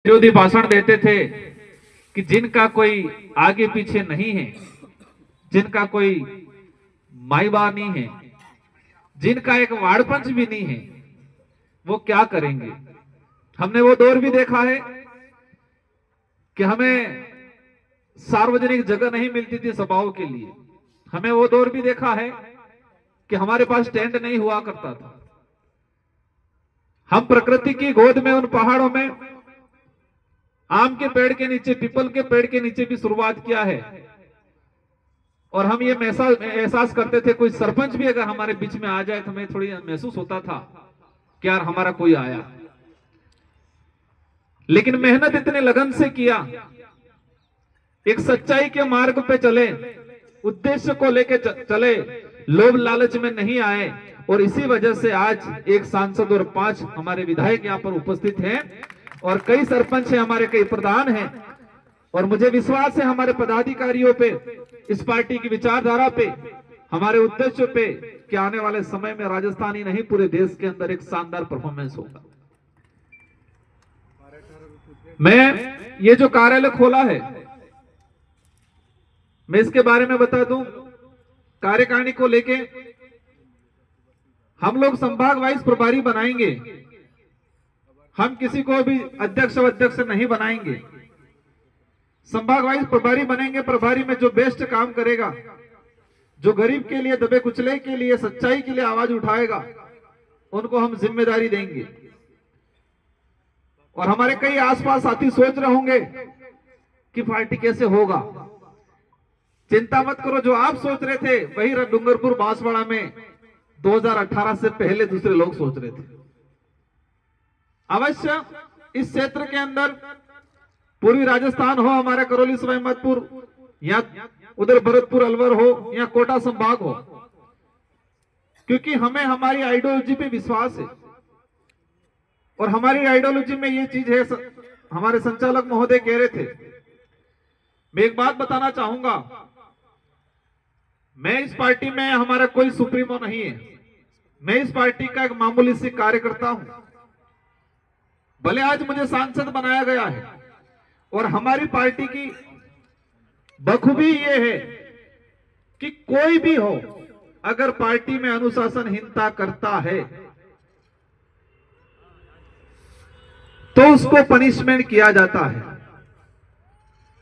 विरोधी भाषण देते थे कि जिनका कोई आगे पीछे नहीं है, जिनका कोई माई बाप नहीं है, जिनका एक वार्ड पंच भी नहीं है, वो क्या करेंगे। हमने वो दौर भी देखा है कि हमें सार्वजनिक जगह नहीं मिलती थी सभाओं के लिए। हमें वो दौर भी देखा है कि हमारे पास टेंट नहीं हुआ करता था। हम प्रकृति की गोद में उन पहाड़ों में आम के पेड़ के नीचे, पीपल के पेड़ के नीचे भी शुरुआत किया है। और हम ये एहसास करते थे, कोई सरपंच भी अगर हमारे बीच में आ जाए तो हमें थोड़ी महसूस होता था कि यार हमारा कोई आया। लेकिन मेहनत इतने लगन से किया, एक सच्चाई के मार्ग पे चले, उद्देश्य को लेके चले, लोभ लालच में नहीं आए। और इसी वजह से आज एक सांसद और 5 हमारे विधायक यहाँ पर उपस्थित हैं और कई सरपंच हैं हमारे, कई प्रधान हैं। और मुझे विश्वास है हमारे पदाधिकारियों पे, इस पार्टी की विचारधारा पे, हमारे उद्देश्य पे कि आने वाले समय में राजस्थान ही नहीं पूरे देश के अंदर एक शानदार परफॉर्मेंस होगा। मैं ये जो कार्यालय खोला है, मैं इसके बारे में बता दूं। कार्यकारिणी को लेके हम लोग संभाग वाइज प्रभारी बनाएंगे, हम किसी को भी अध्यक्ष नहीं बनाएंगे। संभाग वाइज प्रभारी बनेंगे। प्रभारी में जो बेस्ट काम करेगा, जो गरीब के लिए, दबे कुचले के लिए, सच्चाई के लिए आवाज उठाएगा, उनको हम जिम्मेदारी देंगे। और हमारे कई आसपास साथी सोच रहे होंगे कि पार्टी कैसे होगा। चिंता मत करो, जो आप सोच रहे थे वही डूंगरपुर बांसवाड़ा में 2018 से पहले दूसरे लोग सोच रहे थे। अवश्य इस क्षेत्र के अंदर पूर्वी राजस्थान हो, हमारा करौली सवाई माधोपुर, या उधर भरतपुर अलवर हो, या कोटा संभाग हो, क्योंकि हमें हमारी आइडियोलॉजी पे विश्वास है। और हमारी आइडियोलॉजी में ये चीज है, हमारे संचालक महोदय कह रहे थे। मैं एक बात बताना चाहूंगा, मैं इस पार्टी में हमारा कोई सुप्रीमो नहीं है। मैं इस पार्टी का एक मामूली सी कार्यकर्ता हूं। भले आज मुझे सांसद बनाया गया है, और हमारी पार्टी की बखूबी ये है कि कोई भी हो, अगर पार्टी में अनुशासनहीनता करता है तो उसको पनिशमेंट किया जाता है।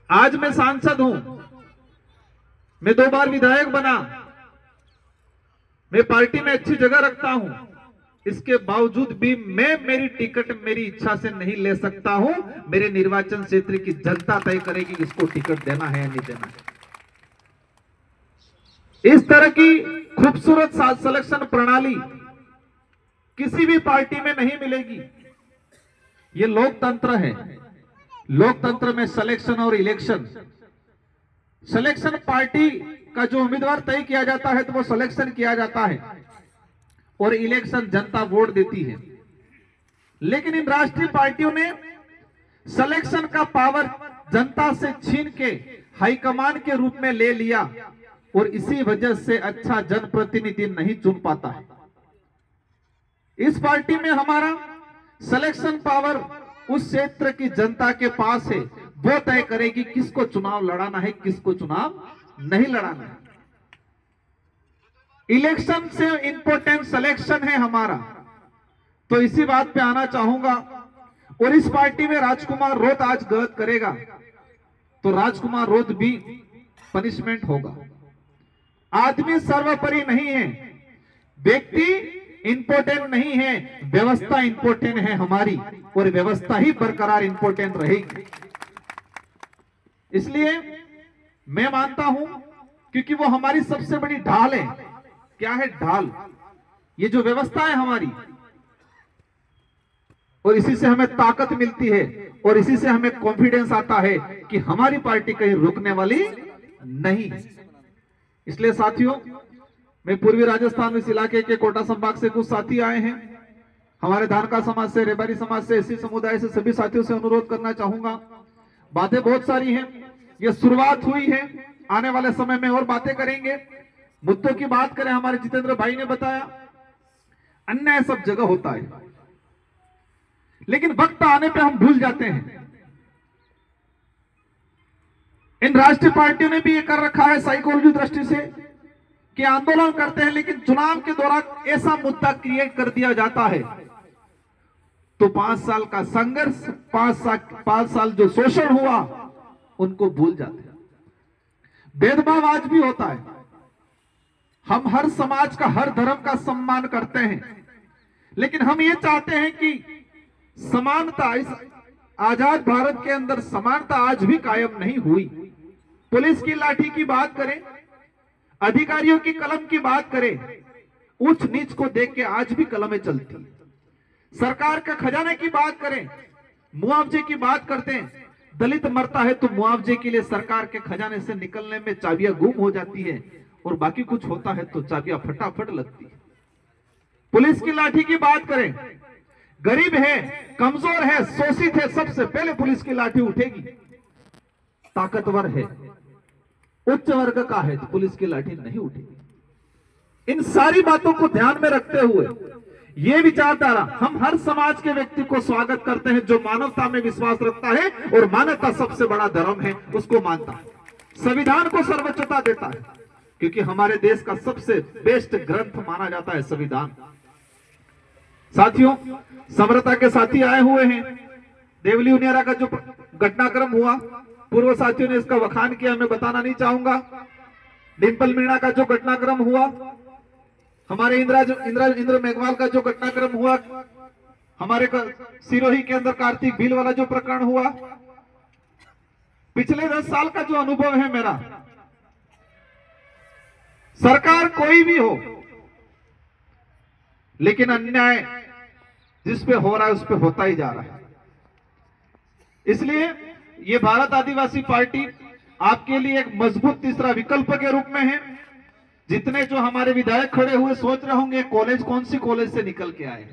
आज मैं सांसद हूं, मैं 2 बार विधायक बना, मैं पार्टी में अच्छी जगह रखता हूं, इसके बावजूद भी मैं मेरी टिकट मेरी इच्छा से नहीं ले सकता हूं। मेरे निर्वाचन क्षेत्र की जनता तय करेगी कि इसको टिकट देना है या नहीं देना है। इस तरह की खूबसूरत सिलेक्शन प्रणाली किसी भी पार्टी में नहीं मिलेगी। ये लोकतंत्र है। लोकतंत्र में सिलेक्शन और इलेक्शन, सिलेक्शन पार्टी का जो उम्मीदवार तय किया जाता है तो वो सिलेक्शन किया जाता है, और इलेक्शन जनता वोट देती है। लेकिन इन राष्ट्रीय पार्टियों ने सिलेक्शन का पावर जनता से छीन के हाईकमान के रूप में ले लिया, और इसी वजह से अच्छा जनप्रतिनिधि नहीं चुन पाता है। इस पार्टी में हमारा सिलेक्शन पावर उस क्षेत्र की जनता के पास है, वो तय करेगी किसको चुनाव लड़ाना है, किसको चुनाव नहीं लड़ाना है। इलेक्शन से इंपॉर्टेंट सिलेक्शन है हमारा। तो इसी बात पे आना चाहूंगा। और इस पार्टी में राजकुमार रोत आज गलत करेगा तो राजकुमार रोत भी पनिशमेंट होगा। आदमी सर्वोपरि नहीं है, व्यक्ति इंपॉर्टेंट नहीं है, व्यवस्था इंपॉर्टेंट है हमारी, और व्यवस्था ही बरकरार इंपॉर्टेंट रहेगी। इसलिए मैं मानता हूं, क्योंकि वो हमारी सबसे बड़ी ढाल है। क्या है ढाल? ये जो व्यवस्था है हमारी, और इसी से हमें ताकत मिलती है, और इसी से हमें कॉन्फिडेंस आता है कि हमारी पार्टी कहीं रुकने वाली नहीं है। इसलिए साथियों, मैं पूर्वी राजस्थान में इस इलाके के कोटा संभाग से कुछ साथी आए हैं, हमारे धानका समाज से, रेबारी समाज से, एससी समुदाय से, सभी साथियों से अनुरोध करना चाहूंगा। बातें बहुत सारी हैं, ये शुरुआत हुई है, आने वाले समय में और बातें करेंगे। मुद्दों की बात करें, हमारे जितेंद्र भाई ने बताया, अन्याय सब जगह होता है, लेकिन वक्त आने पे हम भूल जाते हैं इन राष्ट्रीय पार्टियों ने भी ये कर रखा है साइकोलॉजी दृष्टि से कि आंदोलन करते हैं, लेकिन चुनाव के दौरान ऐसा मुद्दा क्रिएट कर दिया जाता है तो 5 साल का संघर्ष, 5 साल जो शोषण हुआ उनको भूल जाते हैं। भेदभाव आज भी होता है। हम हर समाज का, हर धर्म का सम्मान करते हैं, लेकिन हम ये चाहते हैं कि समानता, इस आजाद भारत के अंदर समानता आज भी कायम नहीं हुई। पुलिस की लाठी की बात करें, अधिकारियों की कलम की बात करें, उच्च नीच को देख के आज भी कलमें चलती। सरकार का खजाने की बात करें, मुआवजे की बात करते हैं, दलित मरता है तो मुआवजे के लिए सरकार के खजाने से निकलने में चाबियां गुम हो जाती है और बाकी कुछ होता है तो चाबियां फटाफट लगती है। पुलिस की लाठी की बात करें, गरीब है, कमजोर है, शोषित है, सबसे पहले पुलिस की लाठी उठेगी। ताकतवर है, उच्च वर्ग का है तो पुलिस की लाठी नहीं उठेगी। इन सारी बातों को ध्यान में रखते हुए ये विचारधारा, हम हर समाज के व्यक्ति को स्वागत करते हैं जो मानवता में विश्वास रखता है और मानवता सबसे बड़ा धर्म है, उसको मानता है, संविधान को सर्वोच्चता देता है, क्योंकि हमारे देश का सबसे बेस्ट ग्रंथ माना जाता है संविधान। साथियों, समरता के साथी आए हुए हैं। देवली उनियारा का जो घटनाक्रम हुआ, पूर्व साथियों ने इसका वखान किया, मैं बताना नहीं चाहूंगा। डिंपल मीणा का जो घटनाक्रम हुआ, हमारे इंद्र मेघवाल का जो घटनाक्रम हुआ, हमारे सिरोही के अंदर कार्तिक भील वाला जो प्रकरण हुआ, पिछले 10 साल का जो अनुभव है मेरा, सरकार कोई भी हो, लेकिन अन्याय जिस पे हो रहा है उस पे होता ही जा रहा है। इसलिए ये भारत आदिवासी पार्टी आपके लिए एक मजबूत तीसरा विकल्प के रूप में है। जितने जो हमारे विधायक खड़े हुए सोच रहे होंगे कॉलेज कौन सी कॉलेज से निकल के आए,